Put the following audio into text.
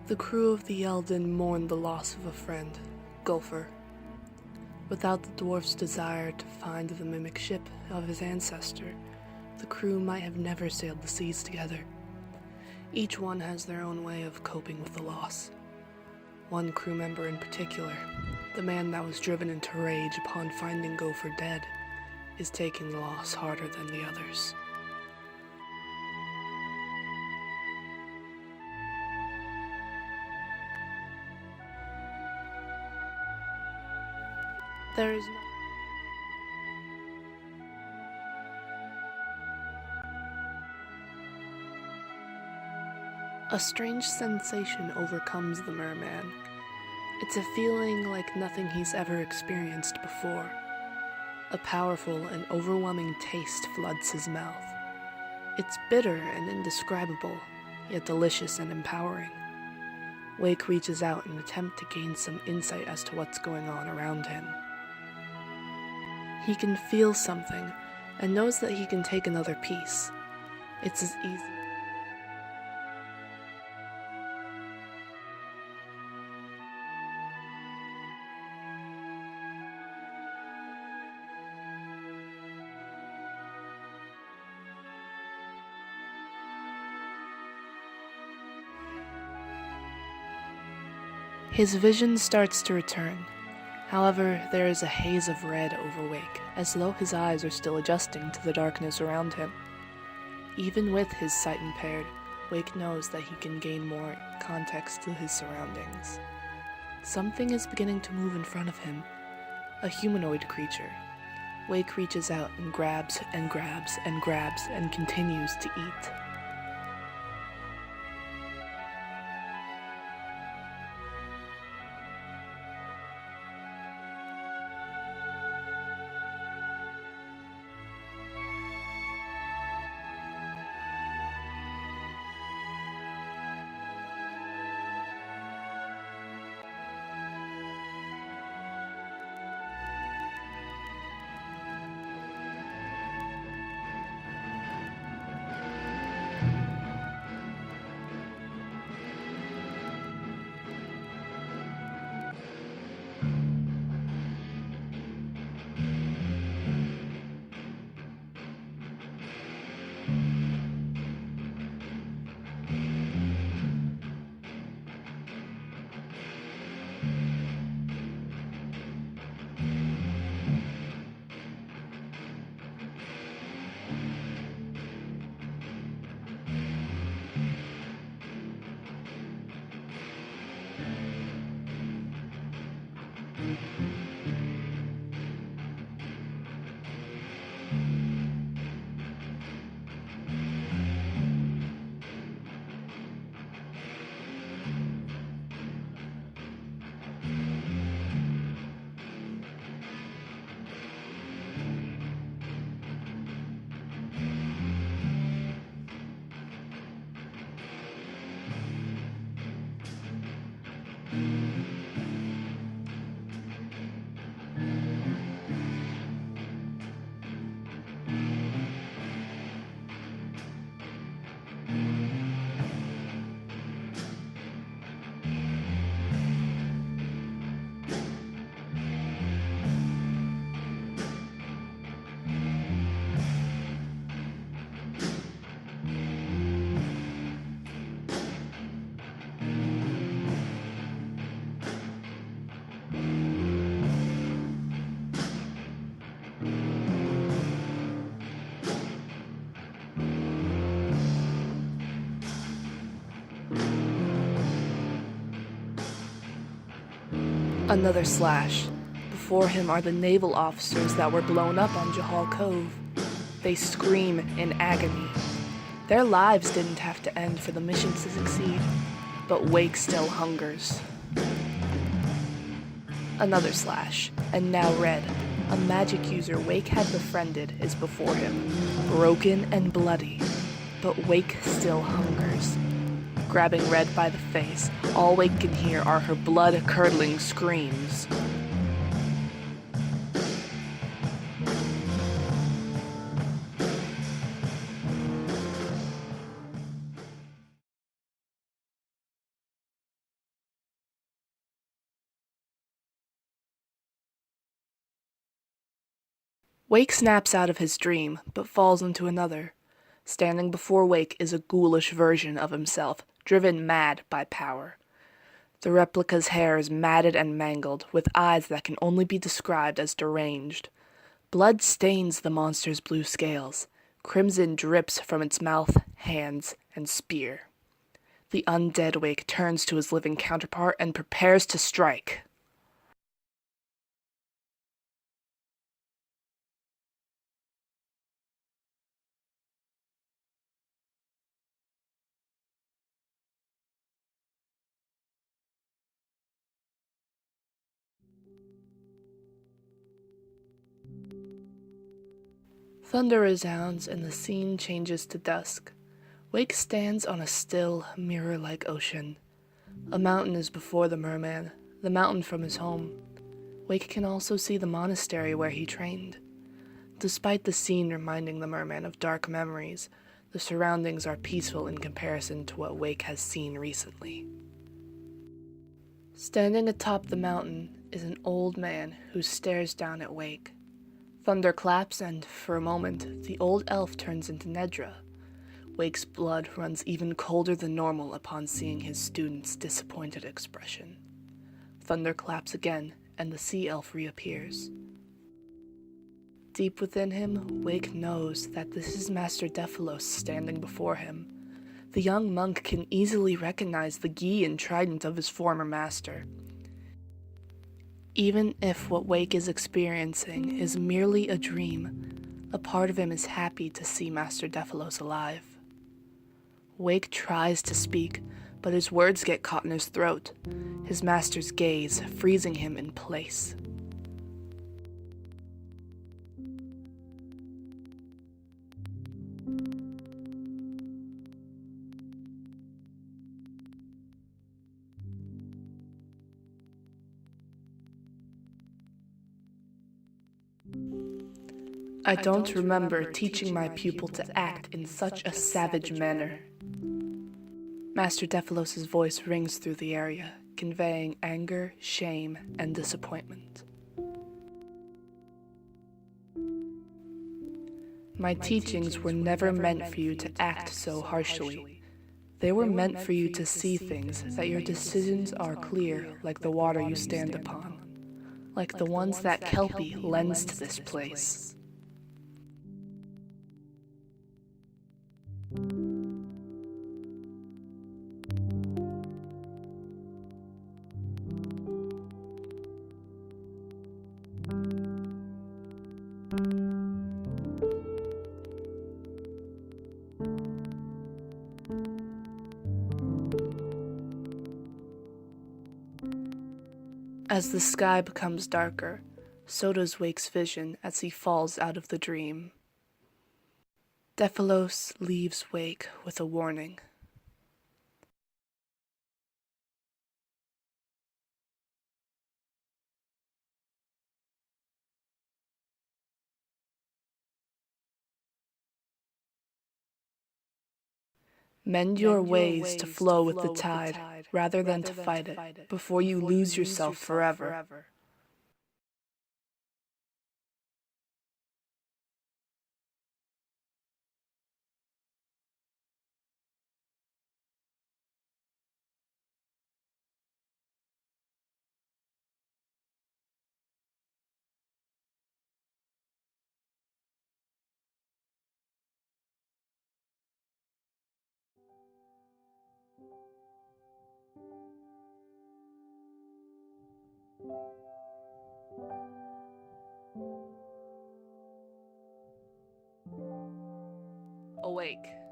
The crew of the Eldon mourned the loss of a friend, Gulfer. Without the dwarf's desire to find the mimic ship of his ancestor, the crew might have never sailed the seas together. Each one has their own way of coping with the loss. One crew member in particular, the man that was driven into rage upon finding Gopher dead, is taking the loss harder than the others. There is A strange sensation overcomes the merman. It's a feeling like nothing he's ever experienced before. A powerful and overwhelming taste floods his mouth. It's bitter and indescribable, yet delicious and empowering. Wake reaches out in an attempt to gain some insight as to what's going on around him. He can feel something and knows that he can take another piece. It's as easy. His vision starts to return. However, there is a haze of red over Wake, as though his eyes are still adjusting to the darkness around him. Even with his sight impaired, Wake knows that he can gain more context to his surroundings. Something is beginning to move in front of him, a humanoid creature. Wake reaches out and grabs and grabs and grabs and continues to eat. Another slash. Before him are the naval officers that were blown up on Jahal Cove. They scream in agony. Their lives didn't have to end for the mission to succeed, but Wake still hungers. Another slash, and now Red, a magic user Wake had befriended, is before him, broken and bloody, but Wake still hungers. Grabbing Red by the face, all Wake can hear are her blood-curdling screams. Wake snaps out of his dream, but falls into another. Standing before Wake is a ghoulish version of himself, driven mad by power. The replica's hair is matted and mangled, with eyes that can only be described as deranged. Blood stains the monster's blue scales. Crimson drips from its mouth, hands, and spear. The undead Wake turns to his living counterpart and prepares to strike. Thunder resounds and the scene changes to dusk. Wake stands on a still, mirror-like ocean. A mountain is before the merman, the mountain from his home. Wake can also see the monastery where he trained. Despite the scene reminding the merman of dark memories, the surroundings are peaceful in comparison to what Wake has seen recently. Standing atop the mountain is an old man who stares down at Wake. Thunder claps, and for a moment, the old elf turns into Nedra. Wake's blood runs even colder than normal upon seeing his student's disappointed expression. Thunder claps again, and the sea elf reappears. Deep within him, Wake knows that this is Master Defilos standing before him. The young monk can easily recognize the gi and trident of his former master. Even if what Wake is experiencing is merely a dream, a part of him is happy to see Master Defilos alive. Wake tries to speak, but his words get caught in his throat, his master's gaze freezing him in place. I don't remember teaching my pupil to act in such a savage manner. Master Defilos' voice rings through the area, conveying anger, shame, and disappointment. My teachings were never meant for you to act so harshly. They were meant for you to see things, that your decisions are clear like the water you stand upon, like the ones that Kelpie lends to this place. As the sky becomes darker, so does Wake's vision as he falls out of the dream. Defilos leaves Wake with a warning. Mend your ways to flow with the tide, rather than to fight it, before you lose yourself forever. Awake.